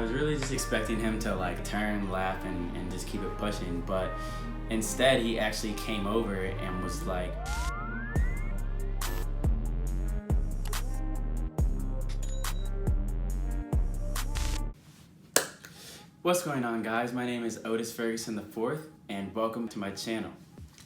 was really just expecting him to like turn, laugh, and just keep it pushing, but instead he actually came over and was like, "What's going on, guys? My name is Otis Ferguson IV, and welcome to my channel."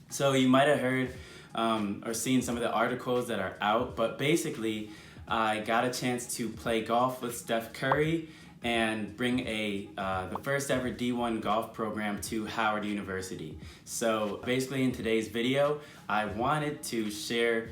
So you might have heard or seen some of the articles that are out, but basically I got a chance to play golf with Steph Curry and bring the first ever D1 golf program to Howard University. So basically in today's video, I wanted to share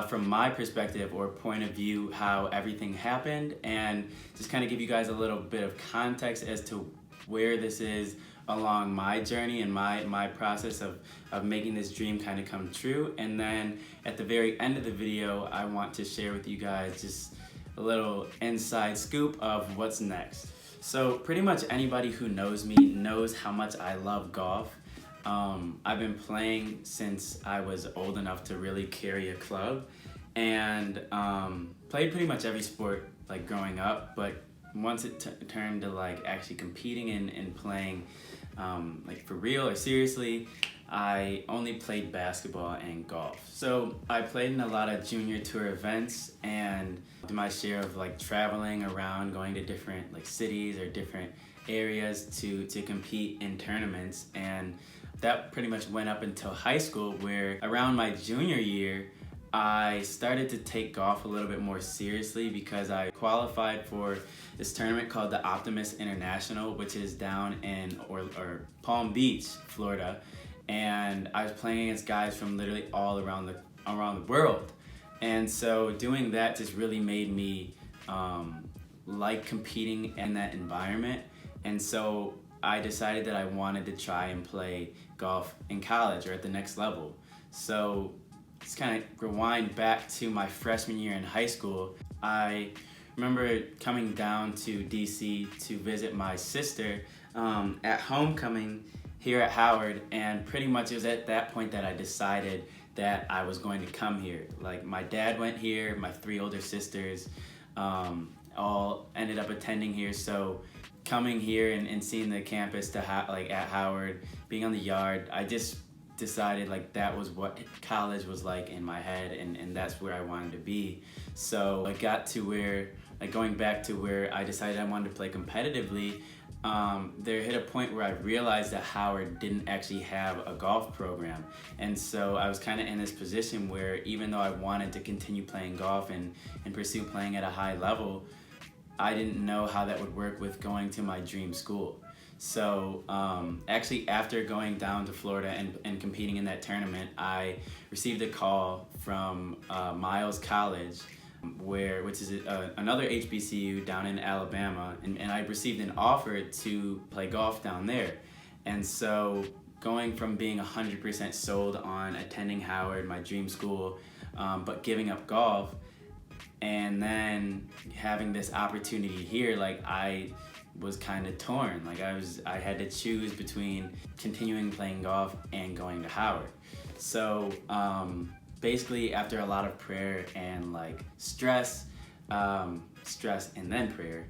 from my perspective or point of view how everything happened and just kind of give you guys a little bit of context as to where this is along my journey and my process of making this dream kind of come true. And then at the very end of the video, I want to share with you guys just a little inside scoop of what's next. So pretty much anybody who knows me knows how much I love golf. I've been playing since I was old enough to really carry a club, and played pretty much every sport like growing up, but once it turned to like actually competing and playing like for real or seriously, I only played basketball and golf. So I played in a lot of junior tour events and did my share of like traveling around, going to different like cities or different areas to compete in tournaments. And that pretty much went up until high school, where around my junior year I started to take golf a little bit more seriously because I qualified for this tournament called the Optimist International, which is down in or Palm Beach, Florida. And I was playing against guys from literally all around the world. And so doing that just really made me like competing in that environment. And so I decided that I wanted to try and play golf in college or at the next level. So let's kind of rewind back to my freshman year in high school. I remember coming down to DC to visit my sister at homecoming here at Howard, and pretty much it was at that point that I decided that I was going to come here. Like my dad went here, my 3 older sisters all ended up attending here, so coming here and seeing the campus like at Howard, being on the yard, I just decided like that was what college was like in my head, and that's where I wanted to be. So I got to where, like going back to where I decided I wanted to play competitively, there hit a point where I realized that Howard didn't actually have a golf program. And so I was kind of in this position where even though I wanted to continue playing golf and pursue playing at a high level, I didn't know how that would work with going to my dream school. So actually after going down to Florida and competing in that tournament, I received a call from Miles College, which is another HBCU down in Alabama, and I received an offer to play golf down there. And so going from being 100% sold on attending Howard, my dream school, but giving up golf, and then having this opportunity here, like I was kind of torn. Like I had to choose between continuing playing golf and going to Howard. So basically after a lot of prayer and like stress and then prayer,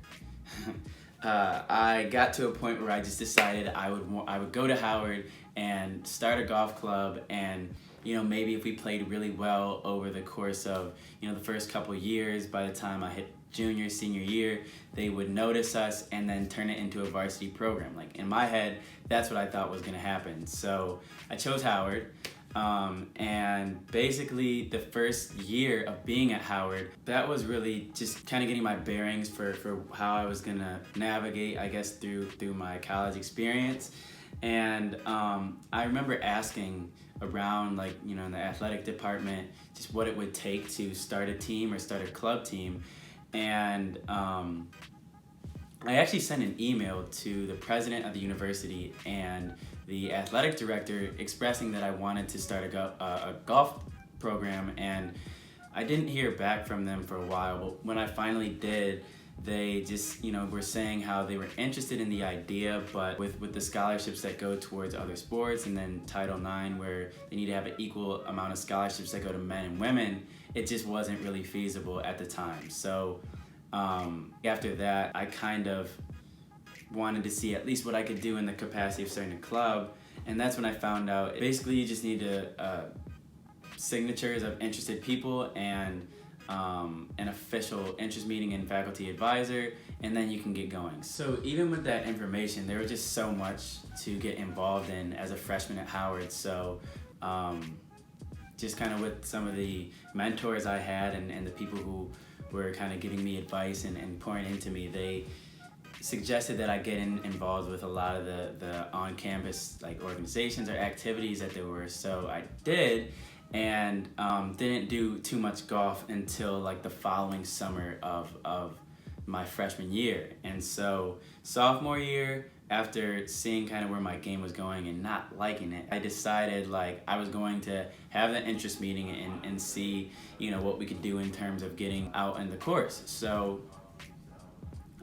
I got to a point where I just decided I would go to Howard and start a golf club, and maybe if we played really well over the course of the first couple years, by the time I hit junior, senior year, they would notice us and then turn it into a varsity program. Like in my head, that's what I thought was gonna happen. So I chose Howard, and basically the first year of being at Howard, that was really just kind of getting my bearings for how I was gonna navigate, I guess, through my college experience. And I remember asking around, like, in the athletic department, just what it would take to start a team or start a club team. And I actually sent an email to the president of the university and the athletic director expressing that I wanted to start a golf program, and I didn't hear back from them for a while, but when I finally did, they just were saying how they were interested in the idea, but with the scholarships that go towards other sports, and then Title IX where they need to have an equal amount of scholarships that go to men and women, it just wasn't really feasible at the time. So after that, I kind of wanted to see at least what I could do in the capacity of starting a club. And that's when I found out basically you just need signatures of interested people and an official interest meeting and faculty advisor, and then you can get going. So even with that information, there was just so much to get involved in as a freshman at Howard. So just kind of with some of the mentors I had and the people who were kind of giving me advice and pouring into me, they suggested that I get involved with a lot of the on-campus like organizations or activities that there were. So I did, and didn't do too much golf until like the following summer of my freshman year. And so sophomore year, after seeing kind of where my game was going and not liking it, I decided like I was going to have the interest meeting and see, you know, what we could do in terms of getting out in the course. So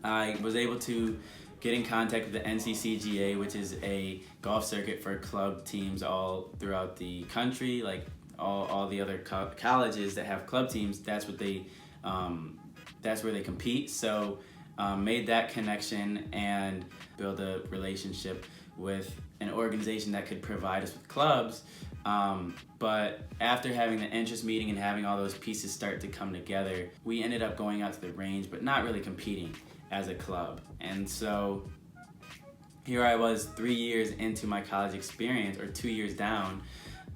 I was able to get in contact with the NCCGA, which is a golf circuit for club teams all throughout the country. Like all the other colleges that have club teams, that's what they that's where they compete. So made that connection and build a relationship with an organization that could provide us with clubs. But after having the interest meeting and having all those pieces start to come together, we ended up going out to the range, but not really competing as a club. And so here I was 3 years into my college experience, or 2 years down,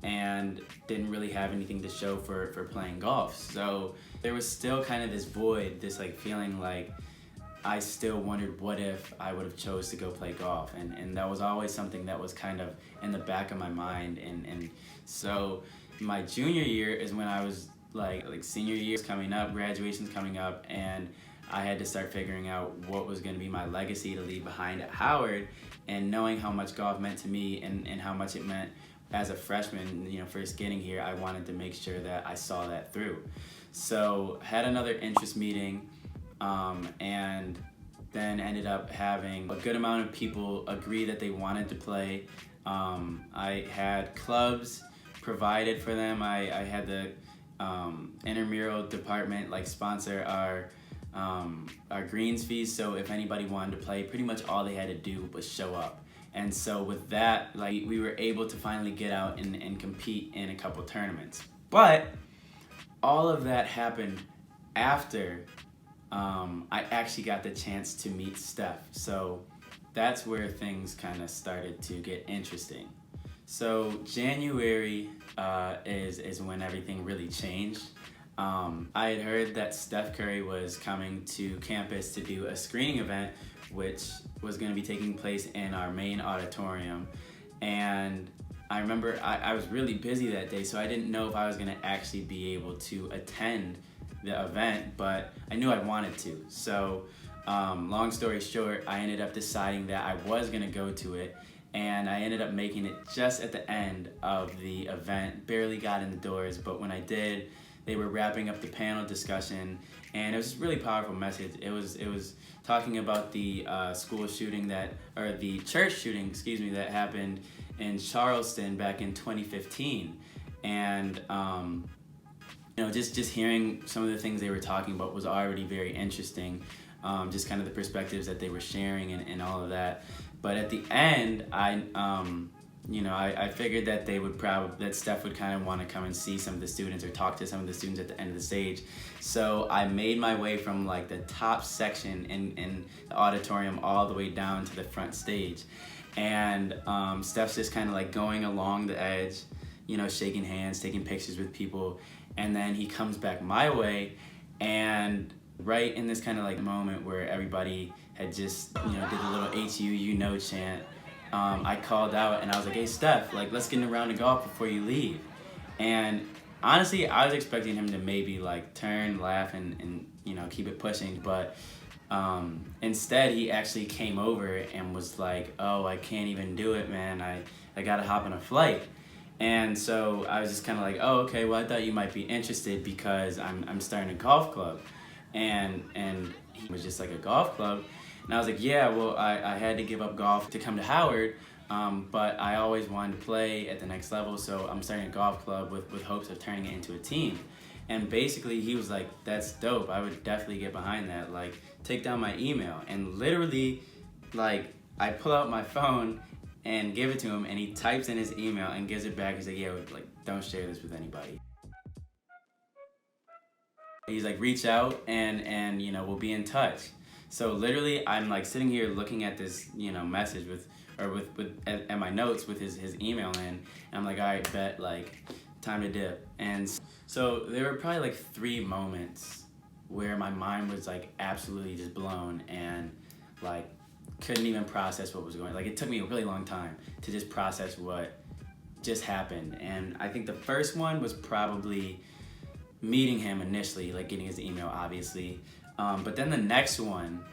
and didn't really have anything to show for playing golf. So there was still kind of this void, this like feeling like I still wondered what if I would have chose to go play golf, and that was always something that was kind of in the back of my mind. And so my junior year is when I was like senior year's coming up, graduation's coming up, and I had to start figuring out what was going to be my legacy to leave behind at Howard. And knowing how much golf meant to me and how much it meant as a freshman, you know, first getting here, I wanted to make sure that I saw that through. So had another interest meeting, and then ended up having a good amount of people agree that they wanted to play. I had clubs provided for them. I had the intramural department like sponsor our greens fees, so if anybody wanted to play, pretty much all they had to do was show up. And so with that, like, we were able to finally get out and compete in a couple tournaments. But all of that happened after I actually got the chance to meet Steph. So that's where things kind of started to get interesting. So January is when everything really changed. I had heard that Steph Curry was coming to campus to do a screening event, which was going to be taking place in our main auditorium. And I remember I was really busy that day, so I didn't know if I was going to actually be able to attend the event, but I knew I wanted to. So long story short, I ended up deciding that I was going to go to it, and I ended up making it just at the end of the event. Barely got in the doors, but when I did, they were wrapping up the panel discussion, and it was just a really powerful message. It was talking about the school shooting the church shooting, that happened in Charleston back in 2015. And you know, just hearing some of the things they were talking about was already very interesting. Just kind of the perspectives that they were sharing and all of that. But at the end, I figured that that Steph would kind of want to come and see some of the students or talk to some of the students at the end of the stage. So I made my way from like the top section in the auditorium all the way down to the front stage. And Steph's just kind of like going along the edge, you know, shaking hands, taking pictures with people. And then he comes back my way, and right in this kind of like moment where everybody had just, you know, did a little HU, you know, chant, I called out and I was like, hey Steph, like, let's get in a round of golf before you leave. And honestly, I was expecting him to maybe like turn, laugh, and you know, keep it pushing, but instead he actually came over and was like, oh, I can't even do it, man, I gotta hop on a flight. And so I was just kind of like, oh, okay, well, I thought you might be interested because I'm starting a golf club. And he was just like, a golf club? And I was like, yeah, well, I had to give up golf to come to Howard, but I always wanted to play at the next level, so I'm starting a golf club with hopes of turning it into a team. And basically he was like, that's dope, I would definitely get behind that, like, take down my email. And literally like, I pull out my phone and give it to him, and he types in his email and gives it back. He's like, yeah, like, don't share this with anybody. He's like, reach out and you know, we'll be in touch. So literally, I'm like sitting here looking at this, you know, message with at my notes with his email in, and I'm like, all right, bet, like, time to dip. And so there were probably like 3 moments where my mind was like absolutely just blown, and like couldn't even process what was going on. Like, it took me a really long time to just process what just happened. And I think the first one was probably meeting him initially, like getting his email, obviously. But then the next one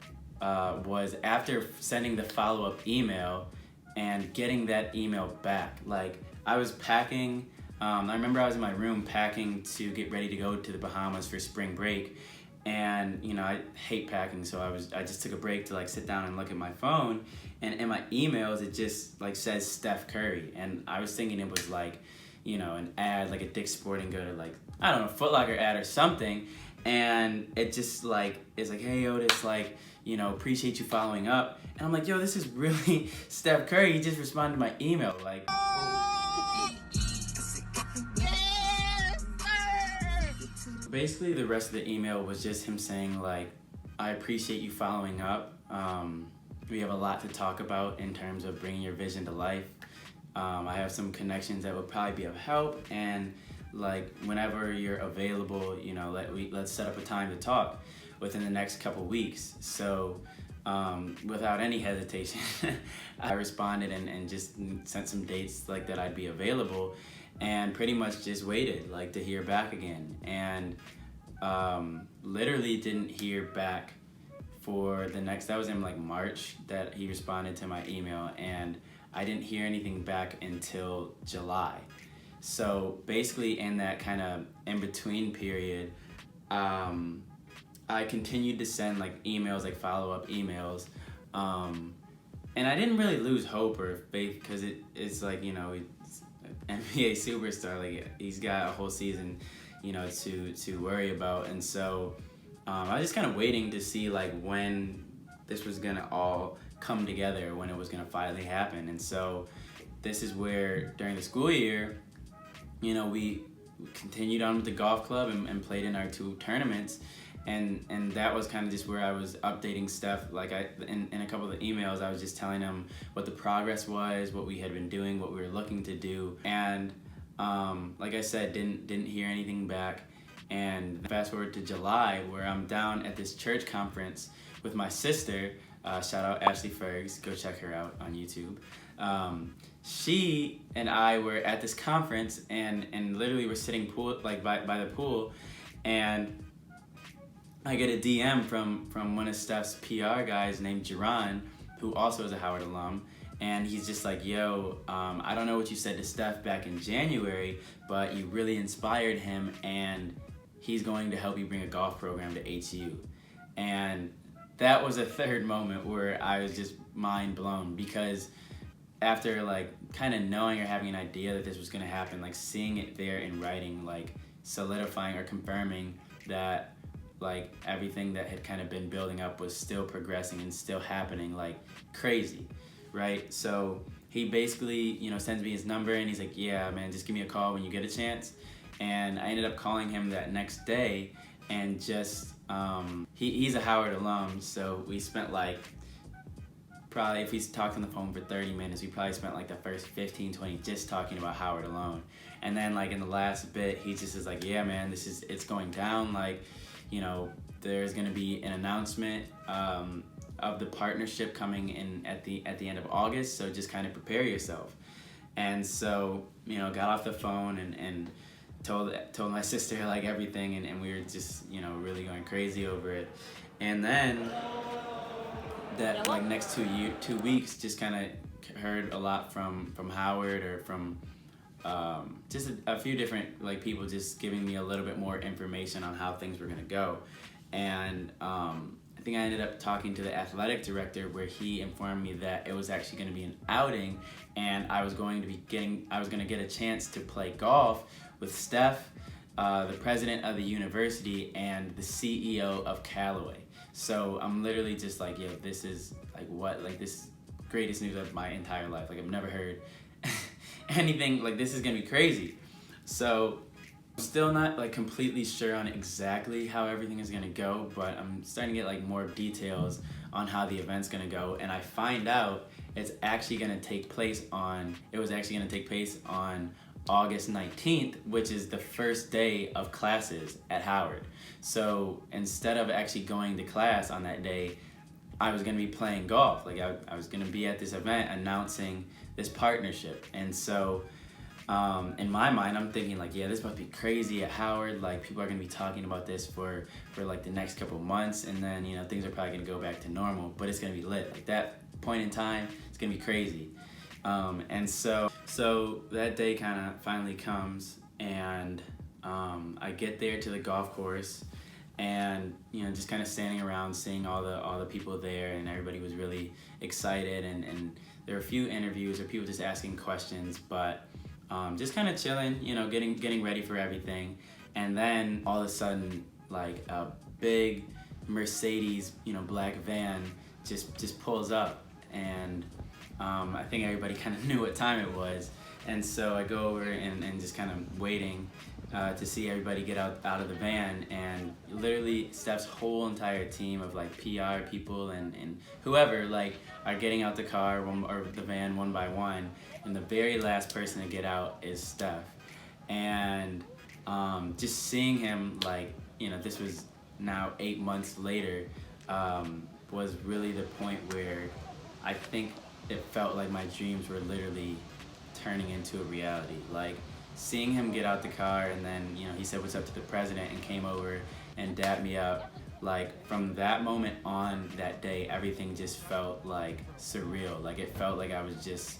was after sending the follow-up email and getting that email back. Like, I was packing, I remember I was in my room packing to get ready to go to the Bahamas for spring break. And, you know, I hate packing, so I just took a break to like sit down and look at my phone. And in my emails, it just like says Steph Curry. And I was thinking it was like, you know, an ad, like a Dick's Sporting Good, or like, I don't know, Foot Locker ad or something. And it just like, it's like, hey Otis, like, you know, appreciate you following up. And I'm like, yo, this is really Steph Curry. He just responded to my email. Like, basically the rest of the email was just him saying like, I appreciate you following up. We have a lot to talk about in terms of bringing your vision to life. I have some connections that would probably be of help, and like whenever you're available, you know, let's set up a time to talk within the next couple weeks. So without any hesitation, I responded and just sent some dates like that I'd be available, and pretty much just waited like to hear back again. And literally didn't hear back for the next, that was in like March that he responded to my email, and I didn't hear anything back until July. So basically in that kind of in-between period, I continued to send like emails, like follow-up emails, and I didn't really lose hope or faith, because it's like, you know, it's an NBA superstar, like he's got a whole season, you know, to worry about. And so I was just kind of waiting to see like when this was gonna all come together, when it was gonna finally happen. And so this is where during the school year, you know, we continued on with the golf club and played in our 2 tournaments. And that was kind of just where I was updating Steph. Like in a couple of the emails, I was just telling him what the progress was, what we had been doing, what we were looking to do. And like I said, didn't hear anything back. And fast forward to July, where I'm down at this church conference with my sister. Shout out Ashley Fergs, go check her out on YouTube. She and I were at this conference, and literally we're sitting by the pool, and I get a DM from one of Steph's PR guys named Jerron, who also is a Howard alum. And he's just like, yo, I don't know what you said to Steph back in January, but you really inspired him, and he's going to help you bring a golf program to HU. And that was a third moment where I was just mind blown, because after like kind of knowing or having an idea that this was going to happen, like seeing it there in writing, like solidifying or confirming that like everything that had kind of been building up was still progressing and still happening, like crazy, right? So he basically, you know, sends me his number, and he's like, yeah, man, just give me a call when you get a chance. And I ended up calling him that next day, and just, he's a Howard alum, so we spent like, probably if we talked on the phone for 30 minutes, we probably spent like the first 15, 20 just talking about Howard alone. And then like in the last bit, he just is like, yeah, man, it's going down. Like, you know, there's gonna be an announcement of the partnership coming in at the end of August, so just kind of prepare yourself. And so, you know, got off the phone and told my sister like everything, and we were just, you know, really going crazy over it. And then that like next 2 weeks, just kind of heard a lot from Howard, or from just a few different like people just giving me a little bit more information on how things were gonna go. And I think I ended up talking to the athletic director, where he informed me that it was actually going to be an outing, and I was going to get a chance to play golf with Steph, the president of the university, and the CEO of Callaway. So I'm literally just like, yo, this is like what, like this greatest news of my entire life. Like I've never heard anything like this is gonna be crazy. So I'm still not like completely sure on exactly how everything is gonna go, but I'm starting to get like more details on how the event's gonna go, and I find out it was actually gonna take place on August 19th, which is the first day of classes at Howard. So instead of actually going to class on that day, I was gonna be playing golf. Like I was gonna be at this event announcing this partnership. And so in my mind, I'm thinking like, yeah, this must be crazy at Howard. Like people are gonna be talking about this for like the next couple months, and then things are probably gonna go back to normal. But it's gonna be lit. Like that point in time, it's gonna be crazy. And so that day kind of finally comes, and I get there to the golf course, and just kind of standing around, seeing all the people there, and everybody was really excited, and there were a few interviews or people just asking questions, but just kind of chilling, getting ready for everything. And then all of a sudden, like a big Mercedes, black van just pulls up, and I think everybody kind of knew what time it was. And so I go over and just kind of waiting to see everybody get out of the van, and literally Steph's whole entire team of like PR people and whoever like are getting out the car or the van one by one, and the very last person to get out is Steph. And just seeing him, like, this was now 8 months later, was really the point where I think it felt like my dreams were literally turning into a reality. Like seeing him get out the car, and then he said what's up to the president and came over and dapped me up. Like from that moment on, that day, everything just felt like surreal. Like it felt like I was just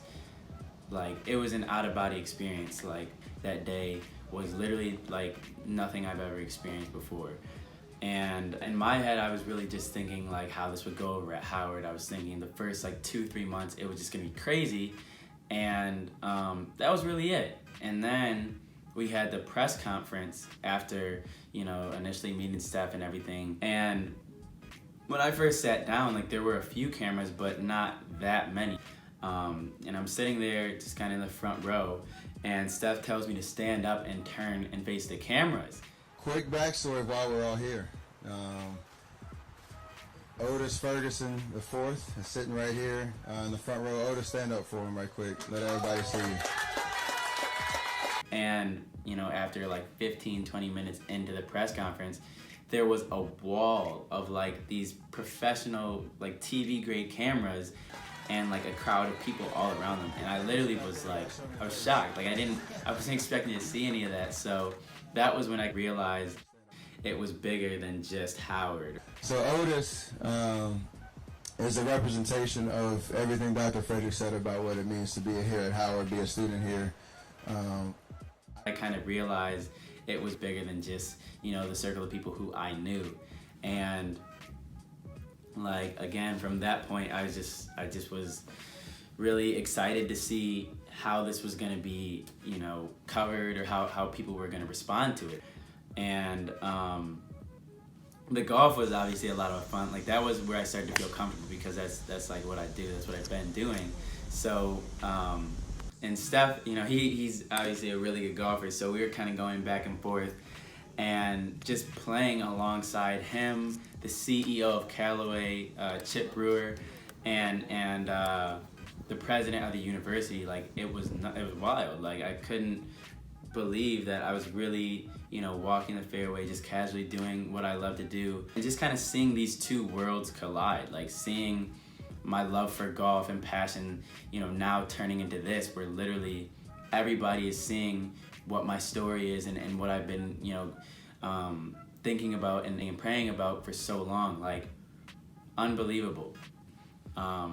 like, it was an out-of-body experience. Like that day was literally like nothing I've ever experienced before. And in my head, I was really just thinking like how this would go over at Howard. I was thinking the first like 2-3 months, it was just gonna be crazy. And that was really it. And then we had the press conference after, initially meeting Steph and everything. And when I first sat down, like there were a few cameras, but not that many. And I'm sitting there just kind of in the front row, and Steph tells me to stand up and turn and face the cameras. Quick backstory of why we're all here. Otis Ferguson the fourth is sitting right here in the front row. Otis, stand up for him right quick. Let everybody see you. And, after like 15-20 minutes into the press conference, there was a wall of like these professional, like TV grade cameras, and like a crowd of people all around them. And I literally was like, I was shocked. Like I wasn't expecting to see any of that. So that was when I realized it was bigger than just Howard. So Otis is a representation of everything Dr. Frederick said about what it means to be here at Howard, be a student here. I kind of realized it was bigger than just, the circle of people who I knew. And like, again, from that point, I just was really excited to see how this was gonna be, covered, or how people were gonna respond to it. And the golf was obviously a lot of fun. Like that was where I started to feel comfortable, because that's like what I do. That's what I've been doing. So and Steph, he's obviously a really good golfer. So we were kind of going back and forth, and just playing alongside him, the CEO of Callaway, Chip Brewer, and the president of the university. Like it was wild. Like I couldn't believe that I was really, walking the fairway, just casually doing what I love to do, and just kind of seeing these two worlds collide. Like seeing my love for golf and passion, now turning into this, where literally everybody is seeing what my story is, and what I've been, thinking about and praying about for so long. Like unbelievable. I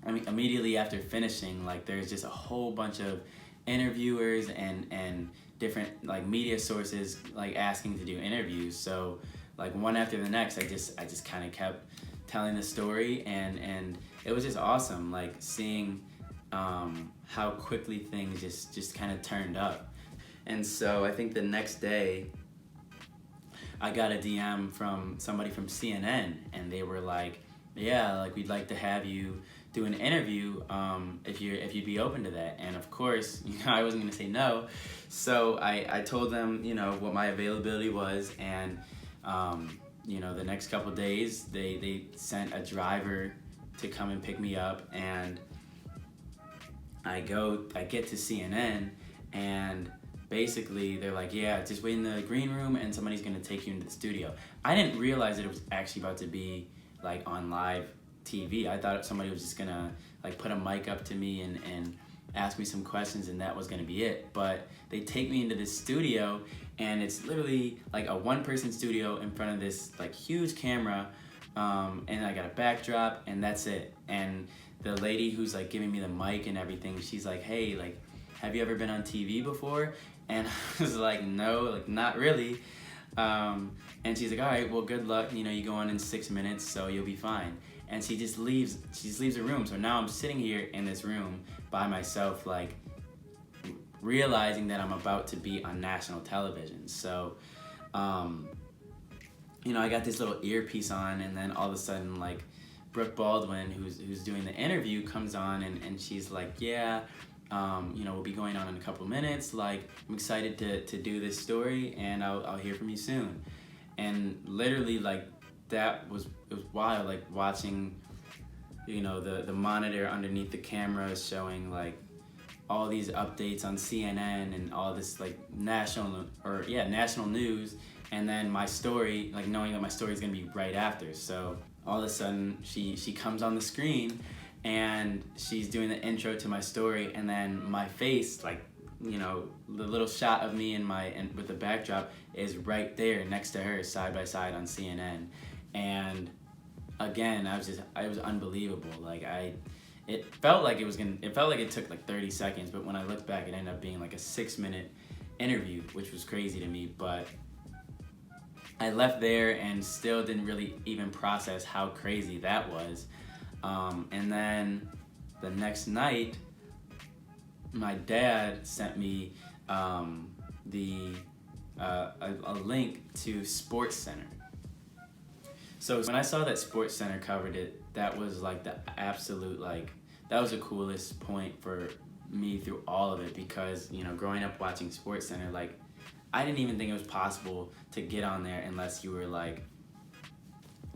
mean, immediately after finishing, like there's just a whole bunch of interviewers and different like media sources like asking to do interviews. So like one after the next, I just kind of kept telling the story, and it was just awesome, like seeing how quickly things just kind of turned up. And so I think the next day I got a DM from somebody from CNN, and they were like, yeah, like we'd like to have you do an interview if you'd be open to that. And of course, I wasn't gonna say no, so I told them what my availability was, and the next couple days they sent a driver to come and pick me up, and I get to CNN, and basically they're like, yeah, just wait in the green room and somebody's gonna take you into the studio. I didn't realize that it was actually about to be like on live TV. I thought somebody was just gonna like put a mic up to me and ask me some questions, and that was gonna be it. But they take me into this studio, and it's literally like a one-person studio in front of this like huge camera, and I got a backdrop, and that's it. And the lady who's like giving me the mic and everything, she's like, hey, like, have you ever been on TV before? And I was like, no, like not really. And she's like, all right, well, good luck. You go on in 6 minutes, so you'll be fine. And she just leaves the room. So now I'm sitting here in this room by myself, like realizing that I'm about to be on national television. So, I got this little earpiece on, and then all of a sudden, like, Brooke Baldwin, who's doing the interview, comes on, and she's like, yeah, we'll be going on in a couple minutes. Like, I'm excited to do this story, and I'll hear from you soon. And literally, like, it was wild, like watching, the monitor underneath the camera showing like all these updates on CNN and all this like national news, and then my story, like knowing that my story is gonna be right after. So all of a sudden she comes on the screen, and she's doing the intro to my story, and then my face, like, the little shot of me and with the backdrop is right there next to her, side by side on CNN. And again, it was unbelievable. Like it felt like it took like 30 seconds, but when I looked back, it ended up being like a 6-minute interview, which was crazy to me. But I left there and still didn't really even process how crazy that was. And then the next night, my dad sent me a link to Sports Center. So when I saw that Sports Center covered it, that was like the absolute, like, that was the coolest point for me through all of it, because, growing up watching Sports Center, like, I didn't even think it was possible to get on there unless you were like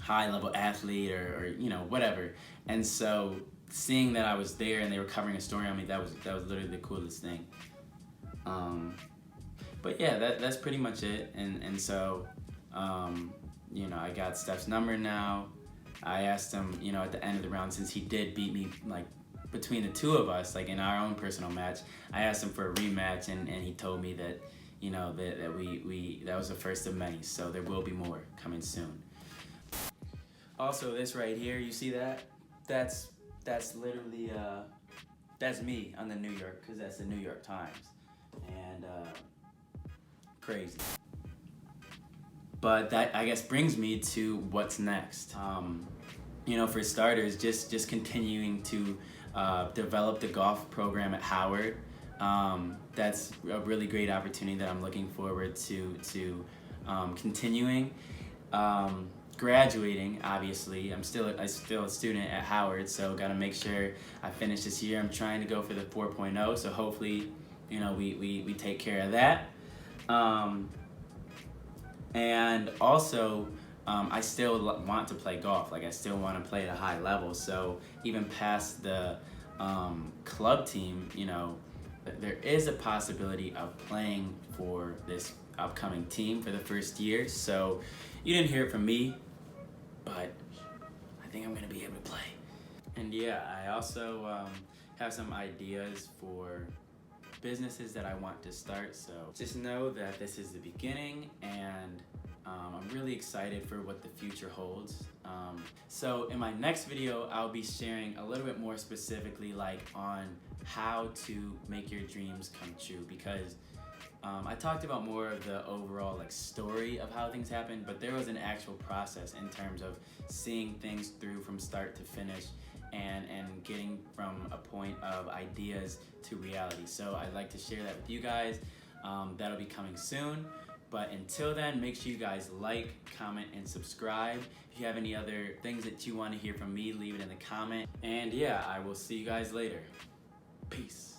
high level athlete or whatever. And so seeing that I was there and they were covering a story on me, that was literally the coolest thing. But yeah, that's pretty much it. And so I got Steph's number now. I asked him, at the end of the round, since he did beat me, like, between the two of us, like, in our own personal match, I asked him for a rematch, and he told me that, that was the first of many, so there will be more coming soon. Also, this right here, you see that? That's literally, that's me on the New York, because that's the New York Times. And, crazy. But that, I guess, brings me to what's next. For starters, just continuing to develop the golf program at Howard. That's a really great opportunity that I'm looking forward to continuing. Graduating, obviously. I'm still a student at Howard, so gotta make sure I finish this year. I'm trying to go for the 4.0, so hopefully, we take care of that. And also, I still want to play golf. Like, I still want to play at a high level. So even past the club team, there is a possibility of playing for this upcoming team for the first year. So you didn't hear it from me, but I think I'm going to be able to play. And yeah, I also have some ideas for businesses that I want to start, so just know that this is the beginning, and I'm really excited for what the future holds. So in my next video, I'll be sharing a little bit more specifically, like, on how to make your dreams come true, because I talked about more of the overall, like, story of how things happen, but there was an actual process in terms of seeing things through from start to finish, and getting from a point of ideas to reality. So I'd like to share that with you guys. That'll be coming soon. But until then, make sure you guys like, comment, and subscribe. If you have any other things that you want to hear from me, leave it in the comment. And yeah, I will see you guys later. Peace.